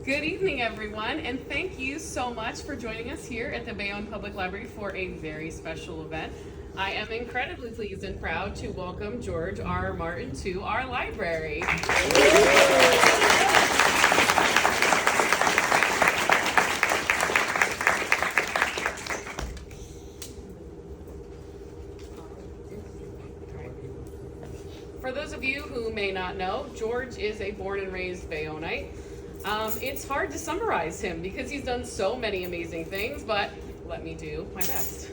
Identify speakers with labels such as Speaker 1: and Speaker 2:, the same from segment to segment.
Speaker 1: Good evening, everyone, and thank you so much for joining us here at the Bayonne Public Library for a very special event. I am incredibly pleased and proud to welcome George R. Martin to our library. For those of you who may not know, George is a born and raised Bayonnite. It's hard to summarize him because he's done so many amazing things, but let me do my best.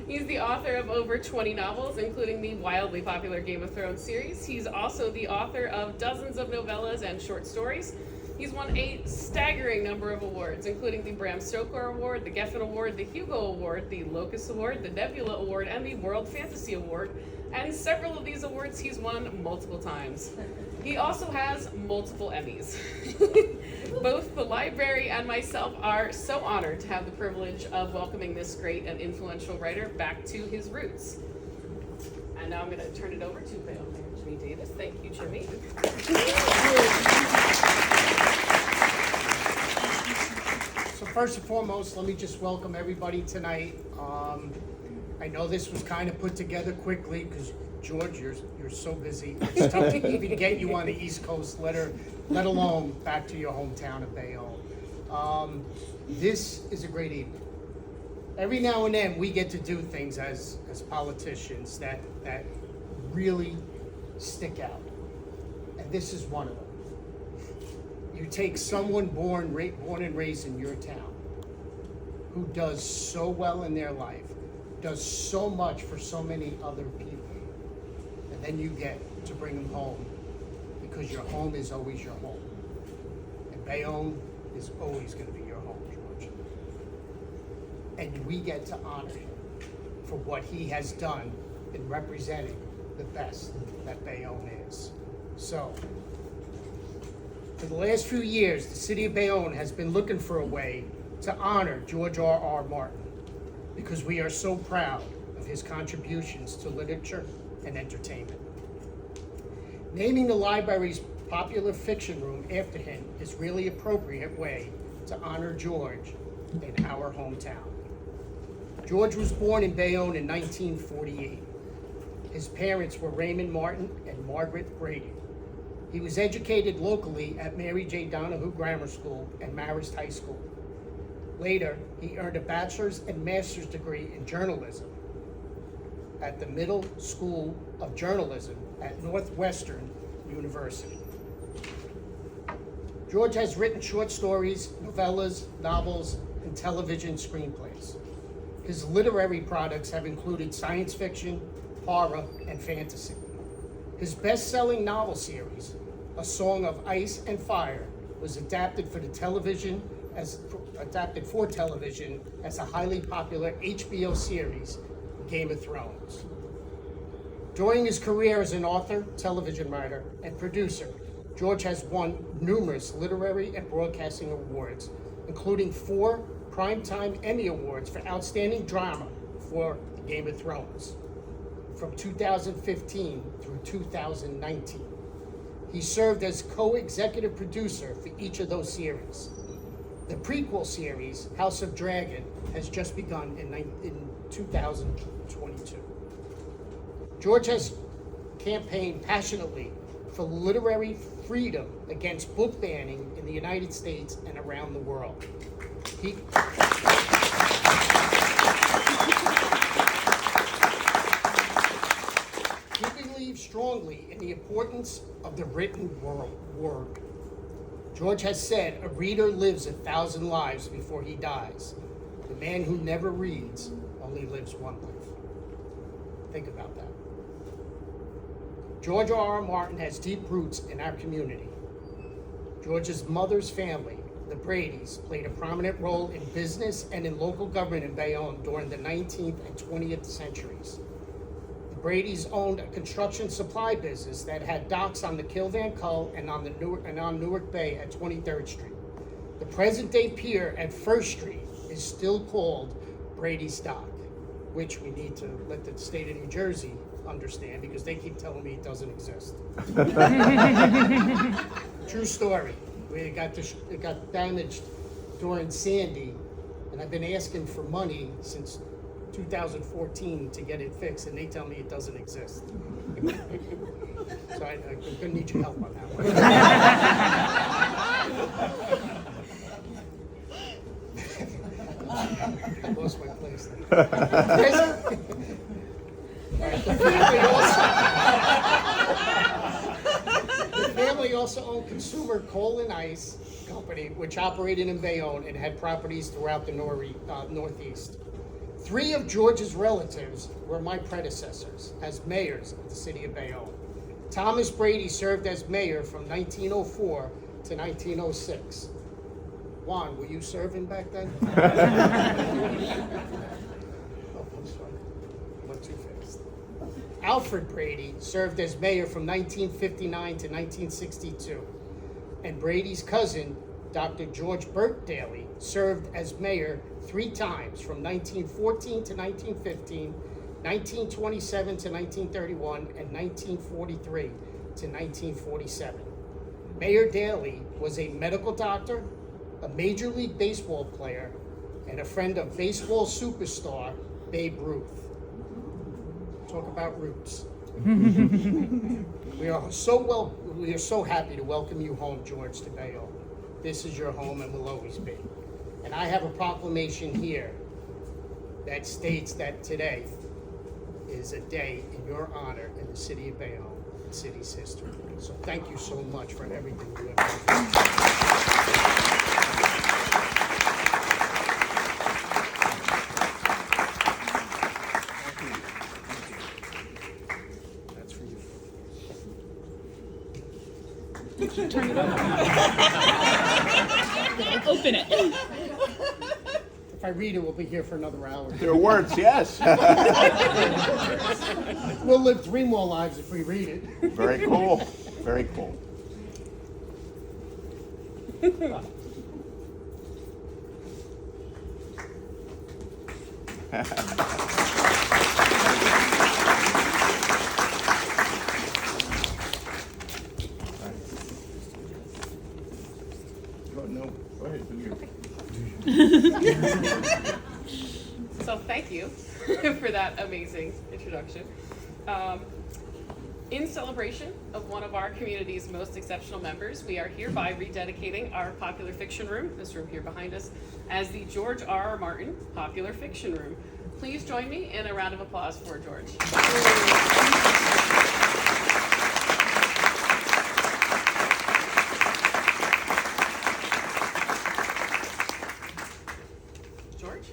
Speaker 1: He's the author of over 20 novels, including the wildly popular Game of Thrones series. He's also the author of dozens of novellas and short stories. He's won a staggering number of awards, including the Bram Stoker Award, the Geffen Award, the Hugo Award, the Locus Award, the Nebula Award, and the World Fantasy Award. And several of these awards he's won multiple times. He also has multiple Emmys. Both the library and myself are so honored to have the privilege of welcoming this great and influential writer back to his roots. And now I'm going to turn it over to Bayonne Mayor Jimmy Davis. Thank you, Jimmy.
Speaker 2: So first and foremost, let me just welcome everybody tonight. I know this was kind of put together quickly because George, you're so busy. It's tough to even get you on the East Coast, let alone back to your hometown of Bayonne. This is a great evening. Every now and then we get to do things as politicians that really stick out, and this is one of them. You take someone born and raised in your town who does so well in their life, does so much for so many other people, and then you get to bring them home because your home is always your home. And Bayonne is always going to be your home, George. And we get to honor him for what he has done in representing the best that Bayonne is. So, for the last few years, the city of Bayonne has been looking for a way to honor George R. Martin because we are so proud of his contributions to literature and entertainment. Naming the library's popular fiction room after him is really appropriate way to honor George in our hometown. George was born in Bayonne in 1948. His parents were Raymond Martin and Margaret Brady. He was educated locally at Mary J. Donahue Grammar School and Marist High School. Later, he earned a bachelor's and master's degree in journalism at the Middle School of Journalism at Northwestern University. George has written short stories, novellas, novels, and television screenplays. His literary products have included science fiction, horror, and fantasy. His best-selling novel series, A Song of Ice and Fire, was adapted for television as a highly popular HBO series, Game of Thrones. During his career as an author, television writer, and producer, George has won numerous literary and broadcasting awards, including 4 Primetime Emmy Awards for Outstanding Drama for Game of Thrones from 2015 through 2019. He served as co-executive producer for each of those series. The prequel series, House of Dragon, has just begun in 2022. George has campaigned passionately for literary freedom against book banning in the United States and around the world. He believes strongly in the importance of the written word. George has said, "A reader lives 1,000 lives before he dies. The man who never reads only lives one life." Think about that. George R. Martin has deep roots in our community. George's mother's family, the Bradys, played a prominent role in business and in local government in Bayonne during the 19th and 20th centuries. The Bradys owned a construction supply business that had docks on the Kilvan Cull and on Newark Bay at 23rd Street. The present-day pier at 1st Street is still called Brady's Dock, which we need to let the state of New Jersey understand because they keep telling me it doesn't exist. True story. It got damaged during Sandy, and I've been asking for money since 2014 to get it fixed, and they tell me it doesn't exist. So I'm gonna need your help on that one. I lost my place there. The family also owned Consumer Coal and Ice Company, which operated in Bayonne and had properties throughout the Northeast. 3 of George's relatives were my predecessors as mayors of the city of Bayonne. Thomas Brady served as mayor from 1904 to 1906. Juan, were you serving back then? Oh, I'm sorry. Went too fast. Alfred Brady served as mayor from 1959 to 1962. And Brady's cousin, Dr. George Burt Daly, served as mayor 3 times from 1914 to 1915, 1927 to 1931, and 1943 to 1947. Mayor Daly was a medical doctor, a Major League Baseball player, and a friend of baseball superstar Babe Ruth. Talk about roots. We are so happy to welcome you home, George, to Bayonne. This is your home and will always be. And I have a proclamation here that states that today is a day in your honor in the city of Bayonne, the city's history. So thank you so much for everything you have done. That's for you.
Speaker 3: Turn it over. Open it.
Speaker 2: If I read it, we'll be here for another hour.
Speaker 4: There are words, yes.
Speaker 2: We'll live 3 more lives if we read it.
Speaker 4: Very cool. Very cool. No, go ahead. Do your...
Speaker 1: So thank you for that amazing introduction. In celebration of one of our community's most exceptional members, we are hereby rededicating our popular fiction room, this room here behind us, as the George R.R. Martin Popular Fiction Room. Please join me in a round of applause for George. George?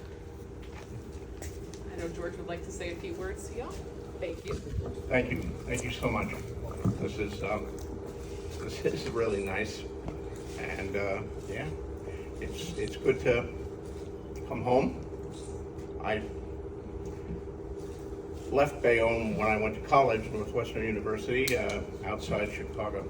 Speaker 1: I know George would like to say a few words to y'all. Thank you.
Speaker 4: Thank you. Thank you so much. This is really nice, and yeah, it's good to come home. I left Bayonne when I went to college, Northwestern University, outside Chicago,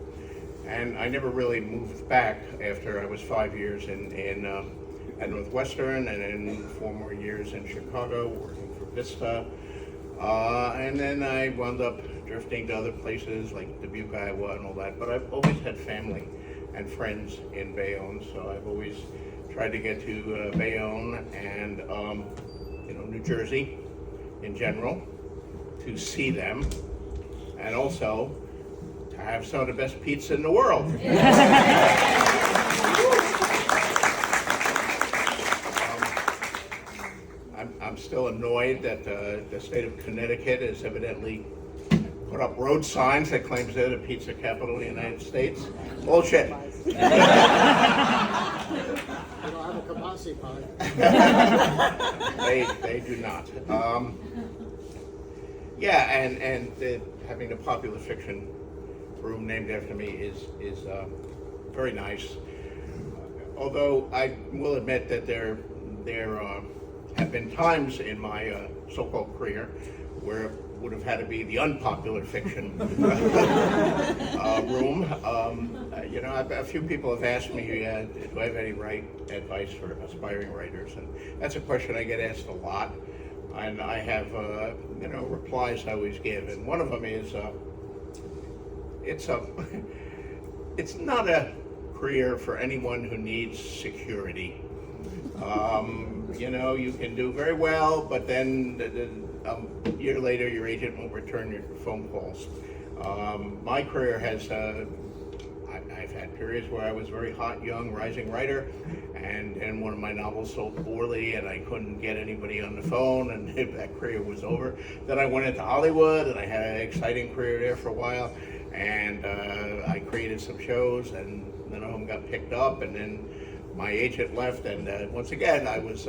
Speaker 4: and I never really moved back after I was 5 years at Northwestern, and then 4 more years in Chicago working for Vista. And then I wound up drifting to other places like Dubuque, Iowa, and all that. But I've always had family and friends in Bayonne, so I've always tried to get to Bayonne and New Jersey in general to see them, and also to have some of the best pizza in the world. I'm still annoyed that the state of Connecticut has evidently put up road signs that claims they're the pizza capital of the United States. Bullshit.
Speaker 2: You don't have a kielbasa pie.
Speaker 4: They do not. Yeah, and having the popular fiction room named after me is very nice. Although I will admit that there have been times in my so-called career where it would have had to be the unpopular fiction room. A few people have asked me, do I have any advice for aspiring writers? And that's a question I get asked a lot. and I have replies I always give, and one of them is it's a it's not a career for anyone who needs security. You can do very well, but then a year later your agent won't return your phone calls. My career has I've had periods where I was very hot, young, rising writer, and one of my novels sold poorly, and I couldn't get anybody on the phone, and that career was over. Then I went into Hollywood, and I had an exciting career there for a while, and I created some shows, and none of them got picked up, and then my agent left, and once again I was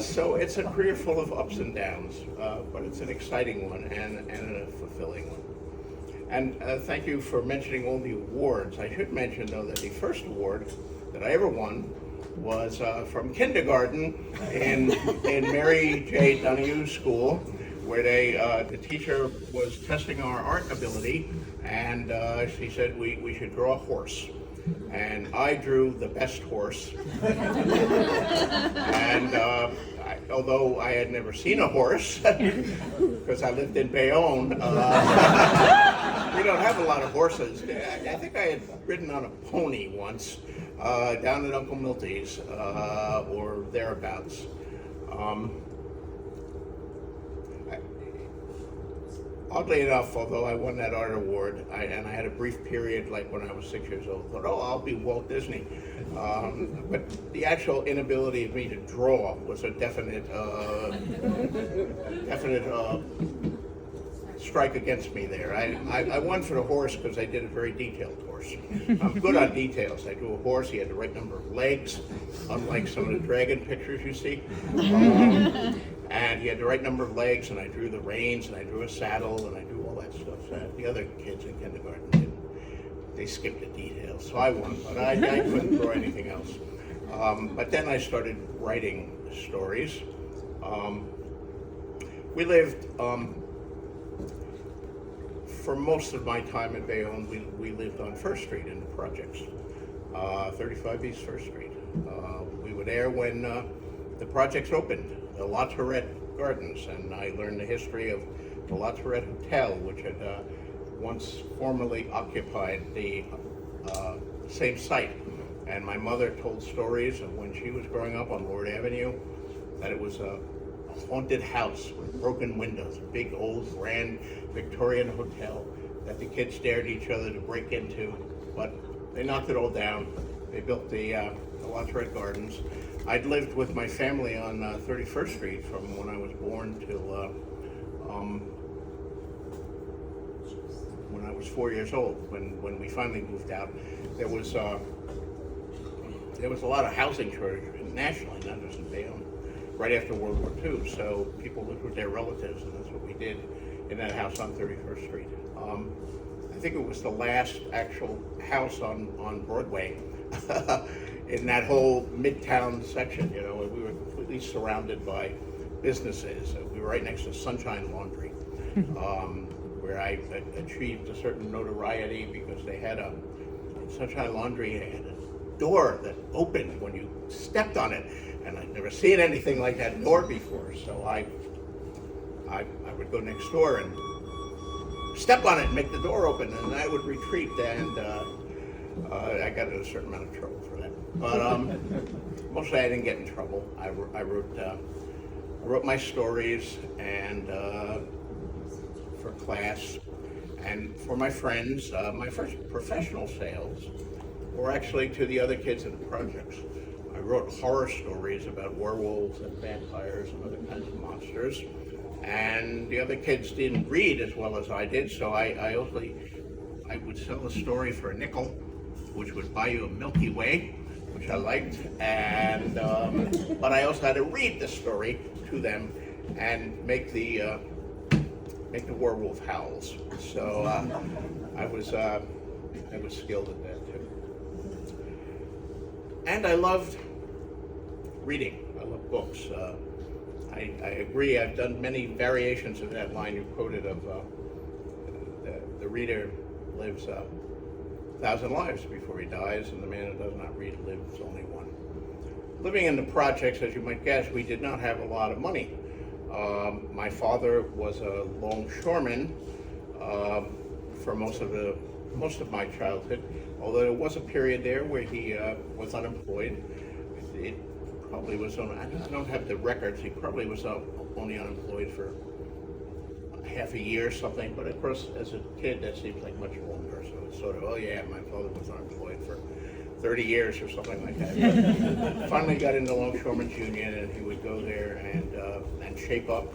Speaker 4: so it's a career full of ups and downs, but it's an exciting one and a fulfilling one. And thank you for mentioning all the awards. I should mention, though, that the first award that I ever won was from kindergarten in Mary J. Donohue's school, where the teacher was testing our art ability, and she said we should draw a horse. And I drew the best horse. And although I had never seen a horse, because I lived in Bayonne, we don't have a lot of horses. I think I had ridden on a pony once down at Uncle Milty's or thereabouts. Oddly enough, although I won that art award, and I had a brief period, like when I was 6 years old, thought, I'll be Walt Disney. But the actual inability of me to draw was a definite strike against me there. I won for the horse because I did a very detailed horse. I'm good on details. I drew a horse, he had the right number of legs, unlike some of the dragon pictures you see. And he had the right number of legs, and I drew the reins, and I drew a saddle, and I drew all that stuff. So the other kids in kindergarten didn't. They skipped the details, so I won, but I couldn't draw anything else. But then I started writing stories. We lived, for most of my time at Bayonne, we lived on First Street in the projects, 35 East First Street. We were there when the projects opened. The La Tourette Gardens, and I learned the history of the La Tourette Hotel, which had once formerly occupied the same site. And my mother told stories of when she was growing up on Lord Avenue, that it was a haunted house with broken windows, a big old grand Victorian hotel that the kids dared each other to break into, but they knocked it all down. They built the La Tourette Gardens. I'd lived with my family on 31st Street from when I was born till when I was 4 years old. When we finally moved out, there was a lot of housing shortage nationally, not just in Bayonne, right after World War II. So people lived with their relatives, and that's what we did in that house on 31st Street. I think it was the last actual house on Broadway. In that whole midtown section, we were completely surrounded by businesses. We were right next to Sunshine Laundry, where I achieved a certain notoriety because they had Sunshine Laundry had a door that opened when you stepped on it, and I'd never seen anything like that door before. So I would go next door and step on it and make the door open, and I would retreat, and I got in a certain amount of trouble for that. But mostly I didn't get in trouble. I wrote my stories and for class and for my friends. My first professional sales were actually to the other kids in the projects. I wrote horror stories about werewolves and vampires and other kinds of monsters. And the other kids didn't read as well as I did, so I would sell a story for a nickel, which would buy you a Milky Way, which I liked, and but I also had to read the story to them and make the werewolf howls. So I was skilled at that too. And I loved reading. I love books. I agree. I've done many variations of that line you quoted of the reader lives 1,000 lives before he dies, and the man who does not read lives only one. living in the projects, as you might guess, we did not have a lot of money. My father was a longshoreman for most of my childhood, although there was a period there where he was unemployed. It probably was on, I don't have the records, he probably was only unemployed for half a year or something, but of course, as a kid, that seems like much longer, so it's sort of, oh yeah, my father was unemployed for 30 years or something like that. But finally got into Longshoremen's Union, and he would go there and shape up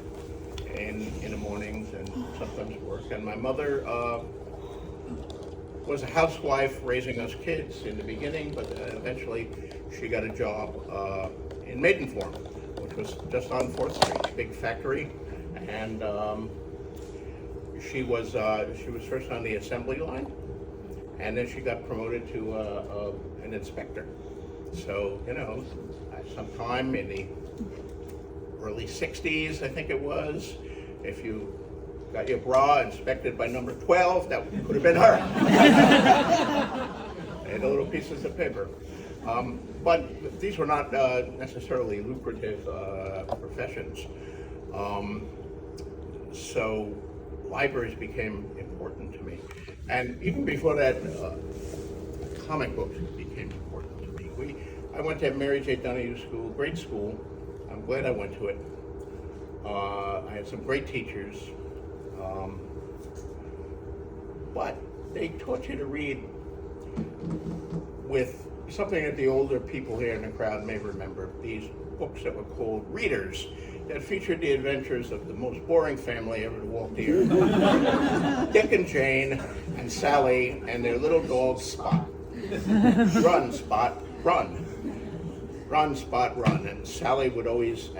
Speaker 4: in the mornings and sometimes work. And my mother was a housewife raising us kids in the beginning, but eventually she got a job in Maidenform, which was just on 4th Street, a big factory. And she was first on the assembly line, and then she got promoted to an inspector. So, you know, sometime in the early 60s, I think it was, if you got your bra inspected by number 12, that could have been her. And the little pieces of paper. But these were not necessarily lucrative professions. So libraries became important to me. And even before that, comic books became important to me. I went to Mary J. Donahue School, great school. I'm glad I went to it. I had some great teachers. But they taught you to read with something that the older people here in the crowd may remember, these books that were called readers, that featured the adventures of the most boring family ever to walk the earth. Dick and Jane and Sally and their little dog Spot. Run, Spot, run. Run, Spot, run. And Sally would always,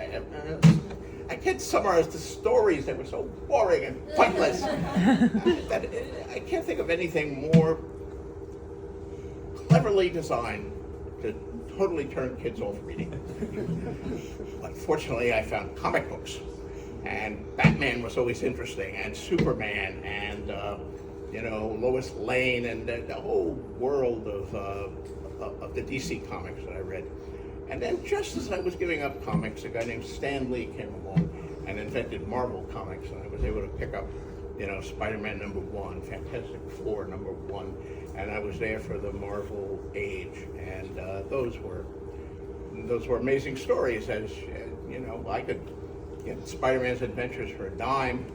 Speaker 4: I can't summarize the stories that were so boring and pointless. I can't think of anything more cleverly designed to totally turn kids off reading. But fortunately, I found comic books, and Batman was always interesting, and Superman, and Lois Lane, and the whole world of the DC comics that I read. And then, just as I was giving up comics, a guy named Stan Lee came along and invented Marvel Comics, and I was able to pick up, Spider-Man #1, Fantastic Four #1, and I was there for the Marvel age, and those were amazing stories. As I could get Spider-Man's adventures for a dime,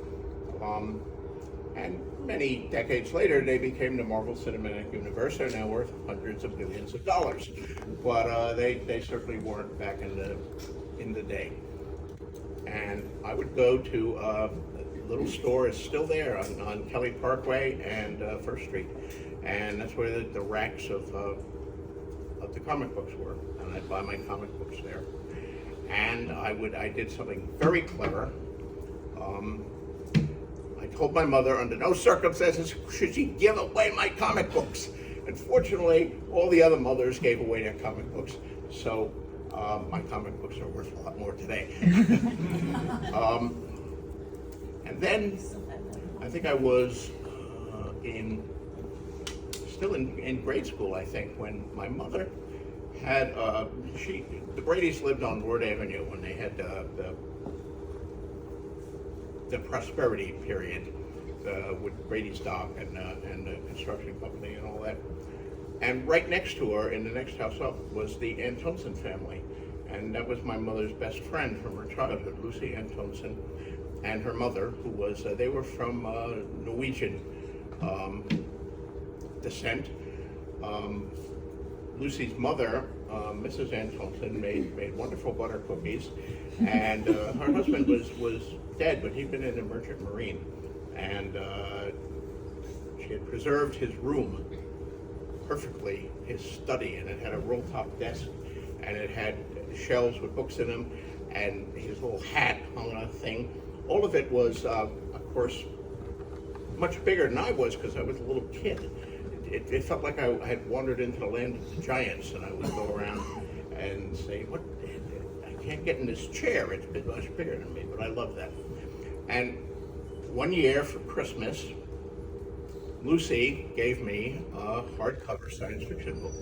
Speaker 4: and many decades later, they became the Marvel Cinematic Universe. They're now worth hundreds of billions of dollars, but they certainly weren't back in the day. And I would go to a little store, is still there on Kelly Parkway and 1st Street, and that's where the racks of the comic books were, and I'd buy my comic books there. And I did something very clever. I told my mother under no circumstances should she give away my comic books. And fortunately, all the other mothers gave away their comic books, so my comic books are worth a lot more today. And then I think I was still in grade school, I think, when my mother had the Brady's lived on Ward Avenue when they had the prosperity period with Brady's Dock and the construction company and all that. And right next to her, in the next house up, was the Antonsen family. And that was my mother's best friend from her childhood, Lucy Antonsen, and her mother, who was, they were from Norwegian descent. Lucy's mother, Mrs. Antonsen, made wonderful butter cookies, and her husband was dead, but he'd been in the Merchant Marine, and she had preserved his room perfectly, his study, and it had a roll-top desk, and it had shelves with books in them, and his little hat hung on a thing. All of it was, of course, much bigger than I was because I was a little kid. It felt like I had wandered into the land of the giants, and I would go around and say, "What? I can't get in this chair. It's much bigger than me," but I love that. And one year for Christmas, Lucy gave me a hardcover science fiction book.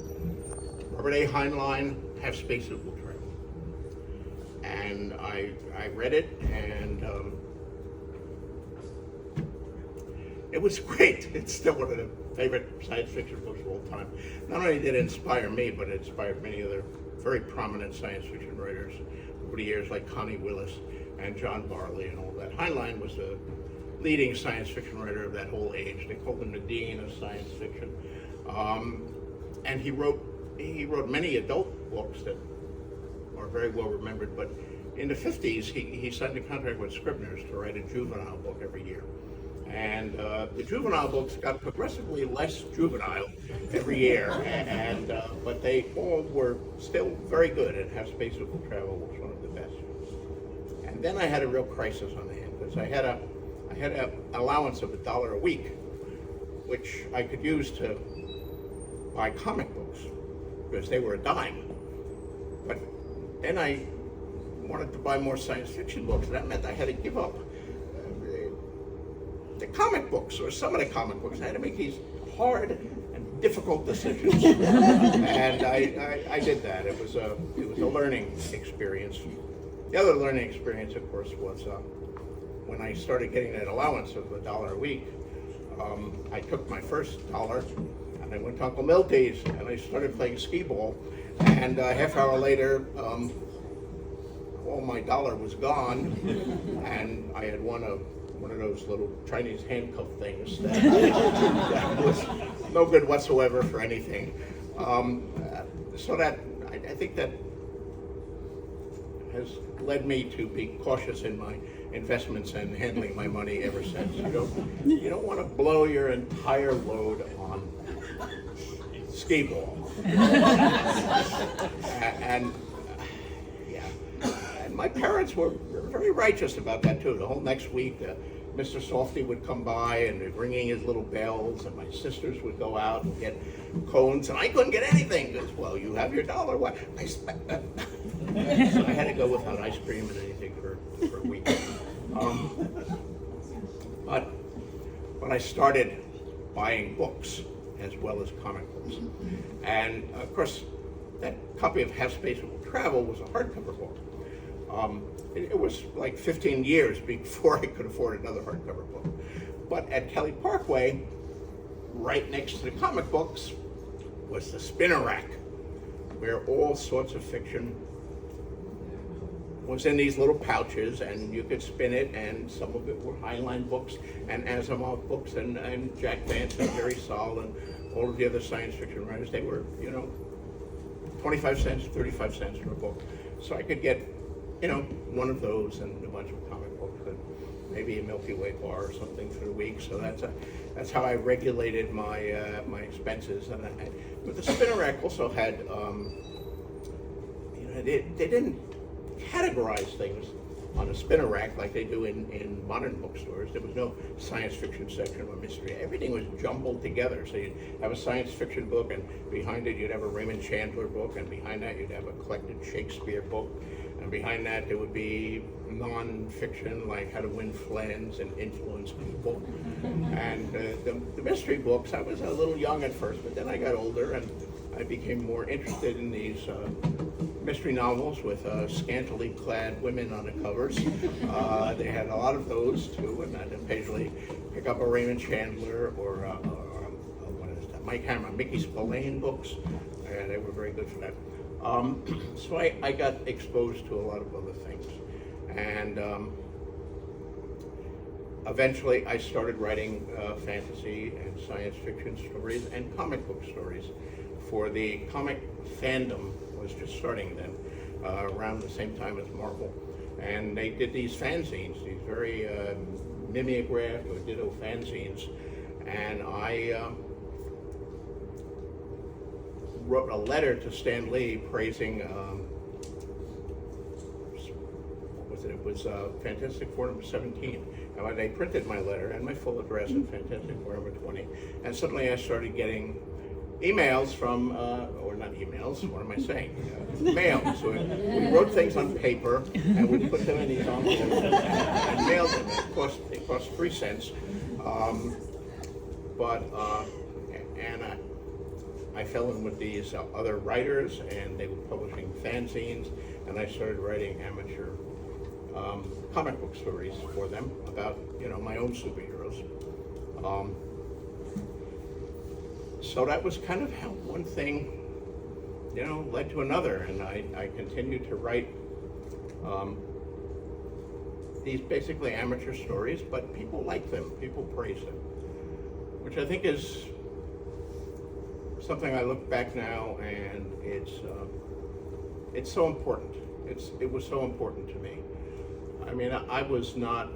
Speaker 4: Robert A. Heinlein, Have Space It Will Travel. and I read it, and it was great. It's still one of the favorite science fiction books of all time. Not only did it inspire me, but it inspired many other very prominent science fiction writers over the years, like Connie Willis and John Barley and all that. Heinlein was a leading science fiction writer of that whole age. They called him the dean of science fiction. And he wrote many adult books that are very well remembered, but in the 50s, he signed a contract with Scribner's to write a juvenile book every year. And the juvenile books got progressively less juvenile every year, but they all were still very good, and Half Space Equal Travel was one of the best. And then I had a real crisis on hand, because I had an allowance of $1 a week, which I could use to buy comic books, because they were a dime. But then I wanted to buy more science fiction books, and that meant I had to give up the comic books, or some of the comic books. I had to make these hard and difficult decisions, and I did that. It was a learning experience. The other learning experience, of course, was when I started getting that allowance of $1 a week. I took my first dollar and I went to Uncle Milty's and I started playing skee ball, and a half hour later, all my dollar was gone, and I had won one of those little Chinese handcuff things that was no good whatsoever for anything. So that I think that has led me to be cautious in my investments and handling my money ever since. You don't want to blow your entire load on skee ball. and my parents were very righteous about that too. The whole next week, Mr. Softy would come by and they're ringing his little bells, and my sisters would go out and get cones, and I couldn't get anything because, well, you have your dollar. What? So I had to go without ice cream and anything for a week. But I started buying books as well as comic books, and of course, that copy of Half Space Equal Travel was a hardcover book. It was like 15 years before I could afford another hardcover book. But at Kelly Parkway, right next to the comic books, was the spinner rack, where all sorts of fiction was in these little pouches, and you could spin it, and some of it were Heinlein books and Asimov books and Jack Vance and Jerry Saul and all of the other science fiction writers. They were, 25 cents, 35 cents for a book. So I could get one of those and a bunch of comic books and maybe a Milky Way bar or something for the week. So that's how I regulated my my expenses. But the spinner rack also had, they didn't categorize things on a spinner rack like they do in modern bookstores. There was no science fiction section or mystery. Everything was jumbled together. So you'd have a science fiction book, and behind it you'd have a Raymond Chandler book, and behind that you'd have a collected Shakespeare book. And behind that, there would be non-fiction, like How to Win Friends and Influence People. And the mystery books, I was a little young at first, but then I got older and I became more interested in these mystery novels with scantily clad women on the covers. They had a lot of those too, and I'd occasionally pick up a Raymond Chandler or what is that? Mike Hammer, Mickey Spillane books, and they were very good for that. So I got exposed to a lot of other things, and eventually I started writing fantasy and science fiction stories and comic book stories. For the comic fandom was just starting then, around the same time as Marvel, and they did these fanzines, these very mimeographed or ditto fanzines, and I wrote a letter to Stan Lee praising, what was it? It was Fantastic Four number 17. And they printed my letter and my full address in Fantastic Four number 20. And suddenly I started getting emails from, or not emails, what am I saying? Mail. So we wrote things on paper and we put them in these envelopes and mailed them. It cost 3 cents. I fell in with these other writers, and they were publishing fanzines, and I started writing amateur comic book stories for them about, my own superheroes. So that was kind of how one thing, led to another, and I continued to write these basically amateur stories, but people like them, people praise them, which I think is something I look back now, and it's so important. It was so important to me. I mean, I was not,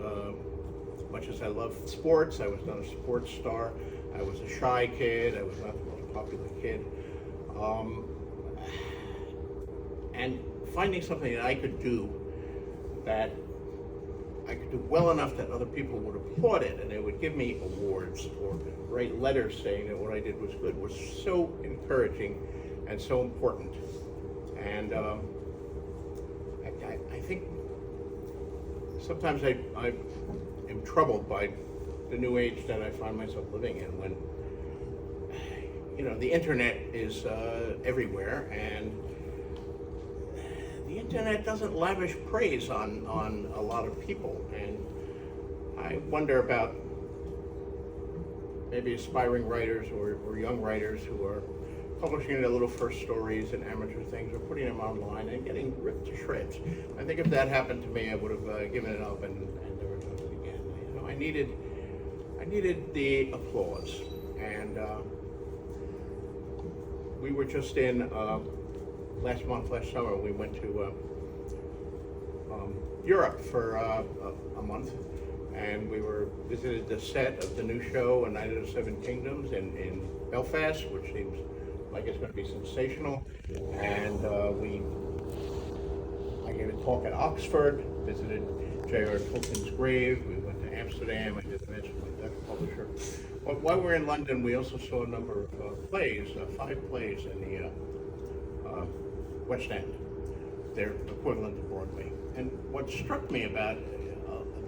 Speaker 4: much as I loved sports, I was not a sports star. I was a shy kid. I was not the most popular kid. And finding something that I could do well enough that other people would applaud it, and they would give me awards or write letters saying that what I did was good, was so encouraging and so important. And I think sometimes I am troubled by the new age that I find myself living in, when the internet is everywhere, and the internet doesn't lavish praise on a lot of people, and I wonder about maybe aspiring writers or young writers who are publishing their little first stories and amateur things, or putting them online and getting ripped to shreds. I think if that happened to me, I would have given it up and never done it again. I needed the applause, and we were just in last summer. We went to Europe for a month, and we visited the set of the new show, A Night of the Seven Kingdoms, in Belfast, which seems like it's going to be sensational. And I gave a talk at Oxford, visited J.R.R. Tolkien's grave. We went to Amsterdam. I did mention my Dutch publisher. But while we were in London, we also saw a number of plays, 5 plays in the West End, their equivalent to Broadway. And what struck me about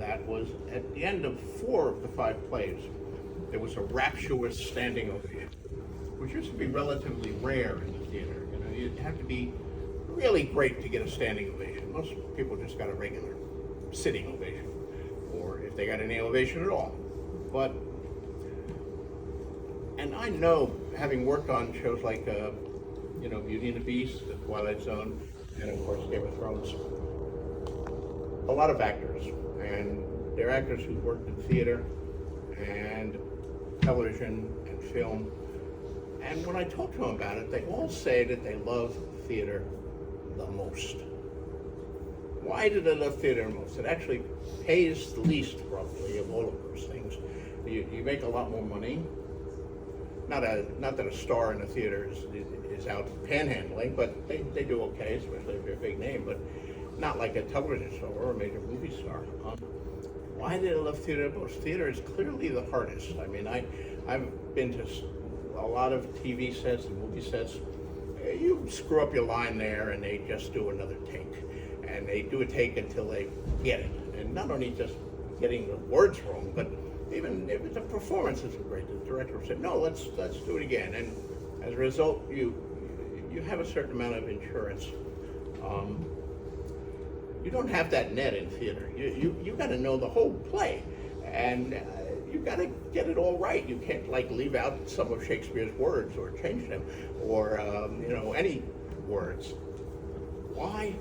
Speaker 4: that was, at the end of 4 of the 5 plays, there was a rapturous standing ovation, which used to be relatively rare in the theater. You'd have to be really great to get a standing ovation. Most people just got a regular sitting ovation, or if they got any ovation at all. But, and I know, having worked on shows like, Beauty and the Beast, The Twilight Zone, and of course Game of Thrones, a lot of actors, and they're actors who've worked in theater and television and film. And when I talk to them about it, they all say that they love theater the most. Why do they love theater the most? It actually pays the least, probably, of all of those things. You make a lot more money. Not that a star in a theater is out panhandling, but they do okay, especially if they're a big name, but not like a television star or a major movie star. Why do they love theater the most? Theater is clearly the hardest. I mean, I've been to a lot of TV sets and movie sets. You screw up your line there, and they just do another take, and they do a take until they get it. And not only just getting the words wrong, but even if the performance isn't great, the director said, "No, let's do it again." And as a result, you have a certain amount of insurance. You don't have that net in theater. You got to know the whole play, and you got to get it all right. You can't leave out some of Shakespeare's words or change them, or any words. Why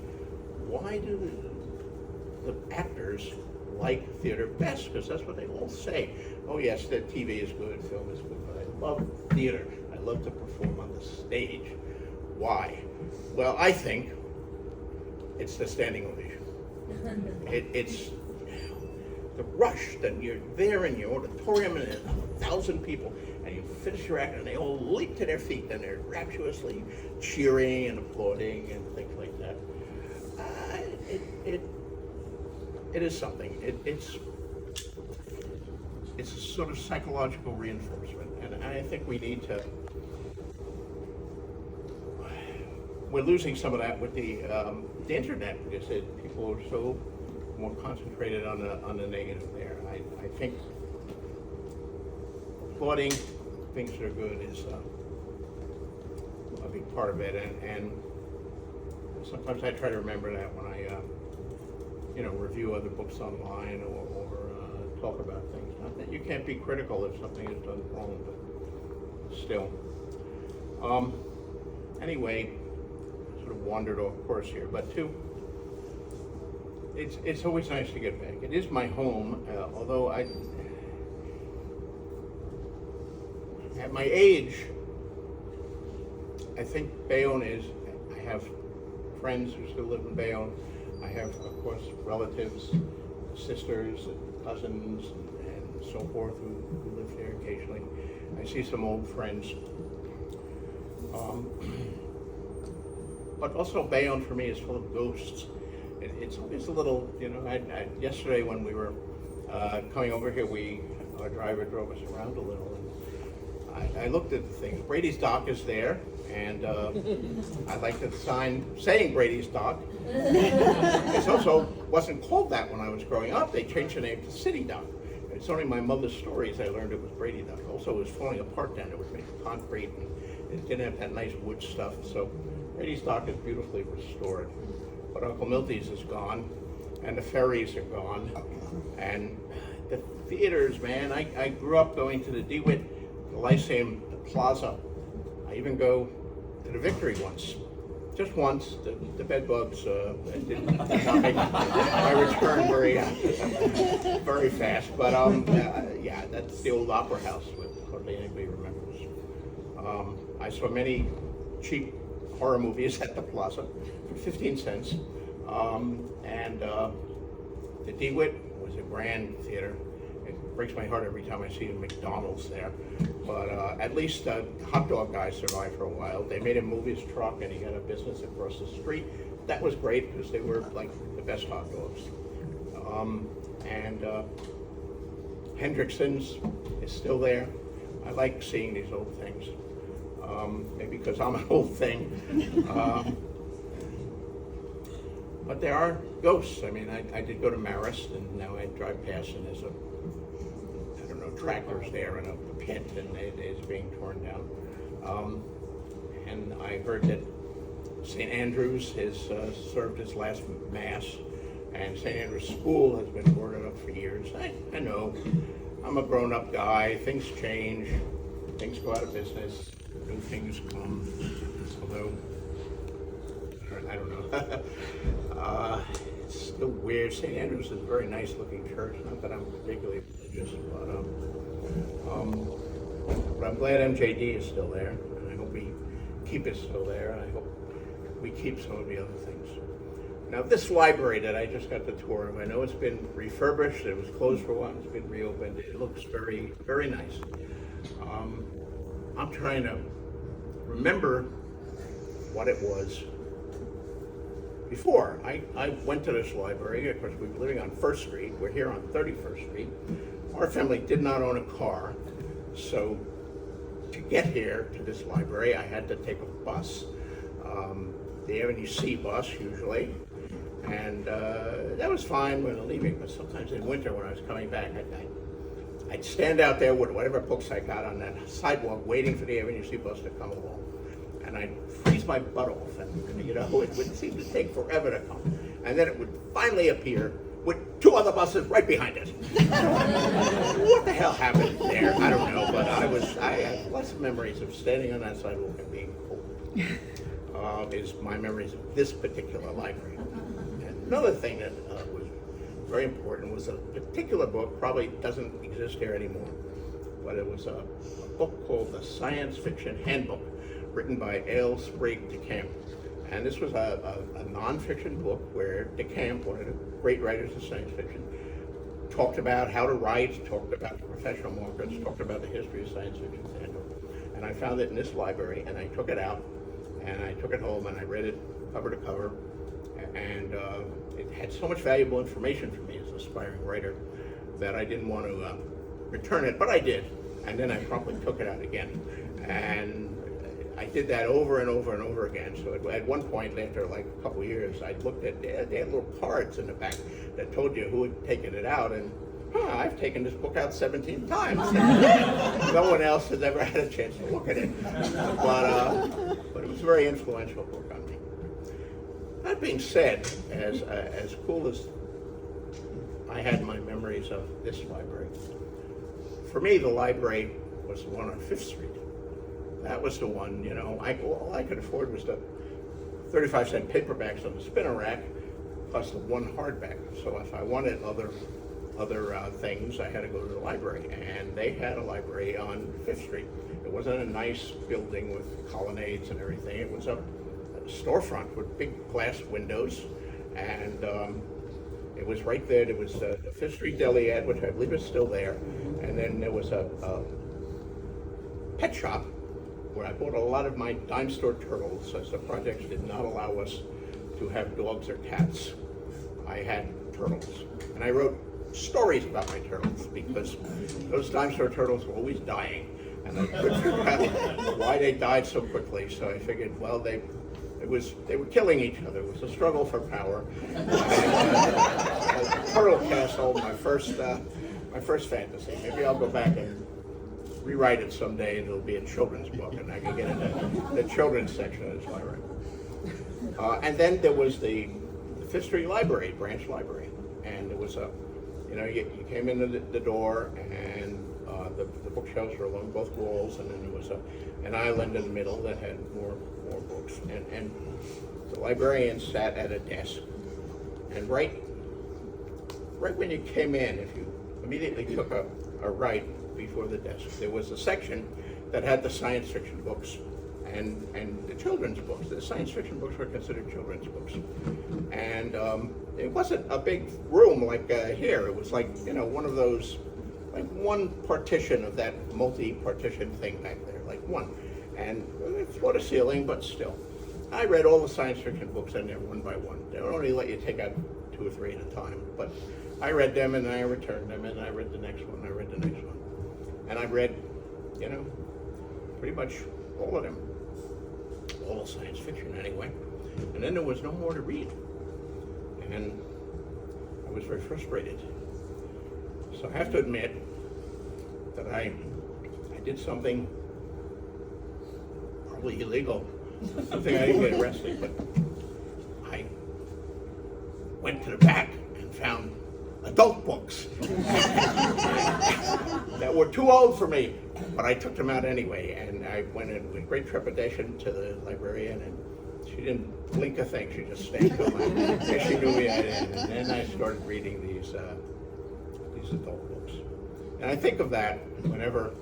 Speaker 4: do the actors like theater best? Because that's what they all say. Oh yes, the TV is good, film is good, but I love theater. I love to perform on the stage. Why? Well, I think it's the standing ovation. It's the rush that you're there in your auditorium and there's 1,000 people, and you finish your act and they all leap to their feet and they're rapturously cheering and applauding and things like that. It is something. It's a sort of psychological reinforcement, and I think we need to. We're losing some of that with the internet, because people are so more concentrated on the negative there. I think applauding things that are good big part of it, and sometimes I try to remember that when I, review other books online or talk about things. Not that you can't be critical if something is done wrong, but still. Anyway, sort of wandered off course here, but it's always nice to get back. It is my home, although at my age, I think Bayonne is, I have friends who still live in Bayonne. I have, of course, relatives, sisters, and cousins, and so forth who live there occasionally. I see some old friends. But also Bayonne for me is full of ghosts. It's always a little, yesterday when we were coming over here, our driver drove us around a little. And I looked at the things. Brady's Dock is there, and I like the sign saying Brady's Dock. It also wasn't called that when I was growing up. They changed the name to City Dock. It's only my mother's stories I learned it was Brady Dock. Also, it was falling apart then. It was made of concrete, and it didn't have that nice wood stuff. So Brady's Dock is beautifully restored. But Uncle Milty's is gone, and the ferries are gone, and the theaters, man. I grew up going to the DeWitt, the Lyceum, the Plaza. I even go to the Victory once. Just once. The bed bugs did not make my return very fast. But yeah, that's the old opera house, which hardly anybody remembers. I saw many cheap horror movies at the Plaza for 15 cents. And the DeWitt was a grand theater. It breaks my heart every time I see a McDonald's there. But at least the hot dog guy survived for a while. They made him move his truck, and he had a business across the street. That was great because they were like the best hot dogs. And Hendrickson's is still there. I like seeing these old things. Maybe because I'm an old thing. But there are ghosts. I mean, I did go to Marist, and now I drive past, and there's tractors there and a pit, and it is being torn down. And I heard that St. Andrews has served its last mass, and St. Andrews School has been boarded up for years. I know. I'm a grown-up guy. Things change. Things go out of business. New things come. Although, I don't know. It's still weird. St. Andrews is a very nice-looking church. Not that I'm particularly religious, but I'm glad MJD is still there, and I hope we keep it still there. I hope we keep some of the other things. Now, this library that I just got the tour of, I know it's been refurbished. It was closed for a while. It's been reopened. It looks very, very nice. I'm trying to remember what it was before. I went to this library. Of course, we were living on 1st Street. We're here on 31st Street. Our family did not own a car, so to get here to this library, I had to take a bus, the Avenue C bus usually, and that was fine when leaving, but sometimes in winter when I was coming back, I'd stand out there with whatever books I got on that sidewalk waiting for the Avenue C bus to come along, and I'd freeze my butt off, and it would seem to take forever to come, and then it would finally appear with 2 other buses right behind it. What the hell happened there? I don't know, but I have lots of memories of standing on that sidewalk and being cold. Is my memories of this particular library. And another thing that was very important was a particular book, probably doesn't exist here anymore, but it was a book called The Science Fiction Handbook, written by L. Sprague de Camp. And this was a non-fiction book where de Camp, one of the great writers of science fiction, talked about how to write, talked about the professional markets, talked about the history of science fiction. And I found it in this library, and I took it out, and I took it home, and I read it cover to cover. And it had so much valuable information for me as an aspiring writer that I didn't want to return it, but I did. And then I promptly took it out again. And I did that over and over and over again. So at one point, after like a couple of years, I looked at, they had little cards in the back that told you who had taken it out, and I've taken this book out 17 times. No one else has ever had a chance to look at it. But it was a very influential book on me. That being said, as cool as I had my memories of this library, for me the library was the one on 5th Street. That was the one, you know, all I could afford was the 35-cent paperbacks on the spinner rack, plus the one hardback. So if I wanted other things, I had to go to the library, and they had a library on 5th Street. It wasn't a nice building with colonnades and everything. It was a storefront with big glass windows, and it was right there. There was the 5th Street Deli ad, which I believe is still there, and then there was a pet shop where I bought a lot of my dime store turtles, as the projects did not allow us to have dogs or cats. I had turtles, and I wrote stories about my turtles because those dime store turtles were always dying, and I couldn't figure out why they died so quickly. So I figured, well, they were killing each other. It was a struggle for power. Turtle Castle, my first fantasy. Maybe I'll go back and rewrite it someday, and it'll be a children's book, and I can get into the children's section of this library. And then there was the 5th Street Library, branch library, and there was you came into the door, and the bookshelves were along both walls, and then there was an island in the middle that had more books, and the librarian sat at a desk, and right when you came in, if you immediately took a right before the desk, there was a section that had the science fiction books and the children's books. The science fiction books were considered children's books, and it wasn't a big room like here. It was like, you know, one of those, like one partition of that multi-partition thing back there, like one, and floor to ceiling, but still. I read all the science fiction books in there one by one. They would only let you take out 2 or 3 at a time, but I read them, and I returned them, and I read the next one, I read the next one. And I read, you know, pretty much all of them. All science fiction, anyway. And then there was no more to read. And I was very frustrated. So I have to admit that I did something probably illegal. Something I didn't get arrested, but I went to the back and found adult books that were too old for me, but I took them out anyway, and I went in with great trepidation to the librarian, and she didn't blink a thing. She just stayed till she knew me I did, and then I started reading these adult books. And I think of that whenever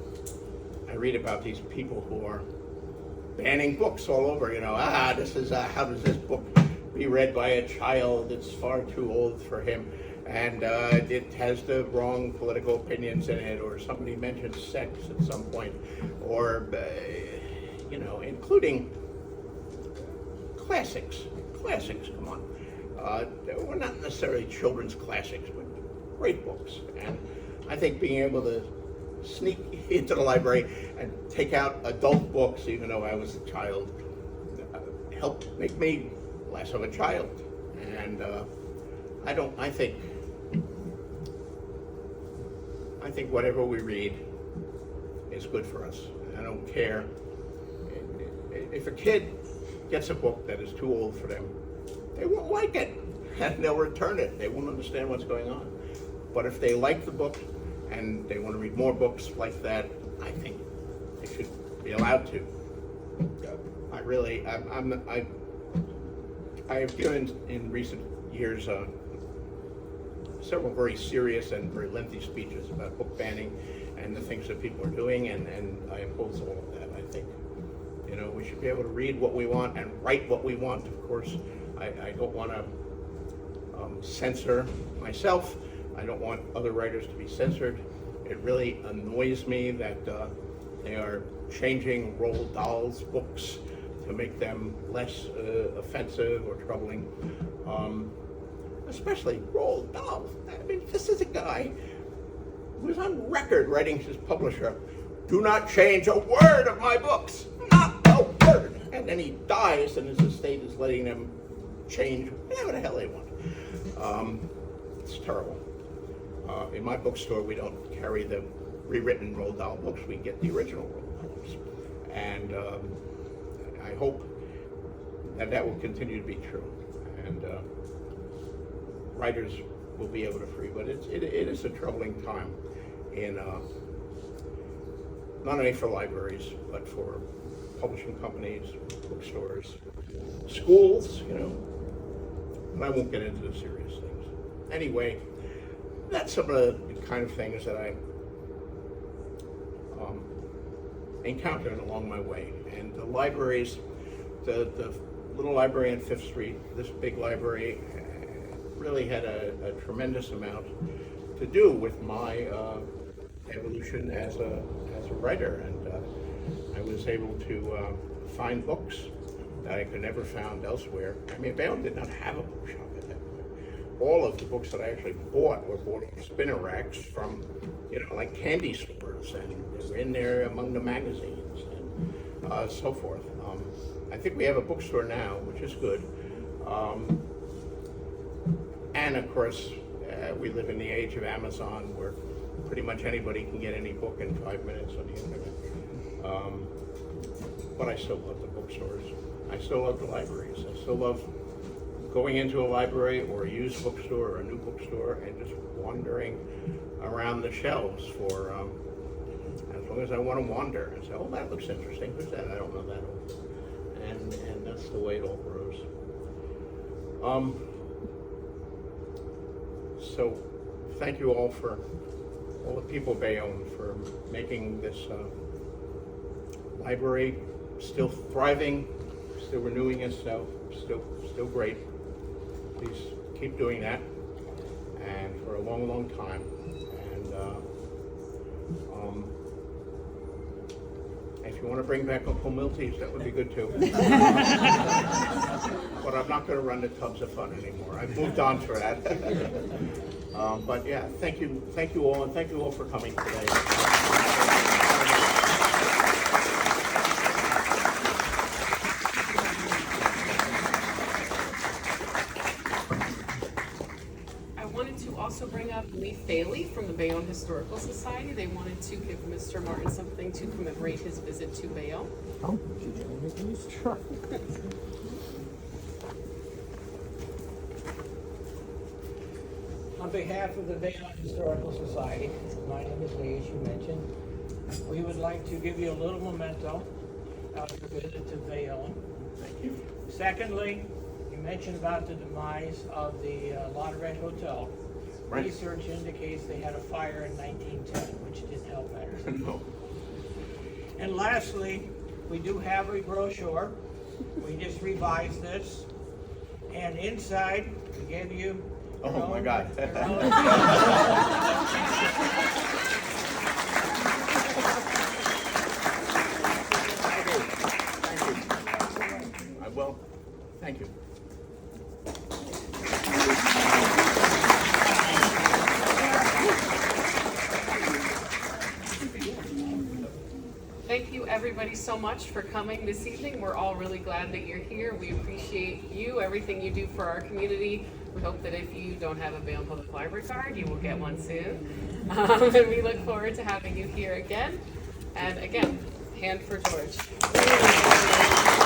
Speaker 4: I read about these people who are banning books all over. You know, this is how does this book be read by a child? It's far too old for him. And it has the wrong political opinions in it, or somebody mentions sex at some point, or, you know, including classics. Classics, come on. We're not necessarily children's classics, but great books. And I think being able to sneak into the library and take out adult books, even though I was a child, helped make me less of a child. And I think whatever we read is good for us. I don't care. If a kid gets a book that is too old for them, they won't like it, and they'll return it. They won't understand what's going on. But if they like the book and they want to read more books like that, I think they should be allowed to. I've given in recent years several very serious and very lengthy speeches about book banning and the things that people are doing, and I oppose all of that. I think, you know, we should be able to read what we want and write what we want. Of course, I don't want to censor myself. I don't want other writers to be censored. It really annoys me that they are changing Roald Dahl's books to make them less offensive or troubling. Especially Roald Dahl. I mean, this is a guy who was on record writing to his publisher, "Do not change a word of my books, not a word." And then he dies, and his estate is letting them change whatever the hell they want. It's terrible. In my bookstore, we don't carry the rewritten Roald Dahl books, we get the original Roald Dahl books. And I hope that that will continue to be true. And writers will be able to free, but it is a troubling time in not only for libraries, but for publishing companies, bookstores, schools, you know. And I won't get into the serious things. Anyway, that's some of the kind of things that I encountered along my way. And the libraries, the little library on 5th Street, this big library, really had a tremendous amount to do with my evolution as a writer. And I was able to find books that I could never found elsewhere. I mean, Bayonne did not have a bookshop at that point. All of the books that I actually bought were bought on spinner racks from, you know, like candy stores, and they were in there among the magazines and so forth. I think we have a bookstore now, which is good. And of course, we live in the age of Amazon, where pretty much anybody can get any book in 5 minutes on the internet. But I still love the bookstores. I still love the libraries. I still love going into a library or a used bookstore or a new bookstore and just wandering around the shelves for as long as I want to wander and say, oh, that looks interesting. Who's that? I don't know that. And that's the way it all grows. So thank you all for all the people of Bayonne for making this library still thriving, still renewing itself, still great. Please keep doing that, and for a long, long time. And if you want to bring back Uncle Milty's, that would be good too. But I'm not going to run the Tubs of Fun anymore. I've moved on to that. But yeah, thank you all, and thank you all for coming today.
Speaker 1: Also bring up Lee Faley from the Bayonne Historical Society. They wanted to give Mr. Martin something to commemorate his visit to Bayonne.
Speaker 3: Oh, she's going to make these? Sure.
Speaker 5: On behalf of the Bayonne Historical Society, my name is Lee, as you mentioned. We would like to give you a little memento out of the visit to Bayonne.
Speaker 4: Thank you.
Speaker 5: Secondly, you mentioned about the demise of the Lauderdale Hotel.
Speaker 4: Right.
Speaker 5: Research indicates they had a fire in 1910, which didn't help matters.
Speaker 4: No.
Speaker 5: And lastly, we do have a brochure. We just revised this. And inside, we gave you
Speaker 4: Oh my God.
Speaker 5: your own-
Speaker 4: Thank you. I will. Thank you.
Speaker 1: Thank you everybody so much for coming this evening. We're all really glad that you're here. We appreciate you, everything you do for our community. We hope that if you don't have a Bayonne Public Library card, you will get one soon. And we look forward to having you here again. And again, hand for George.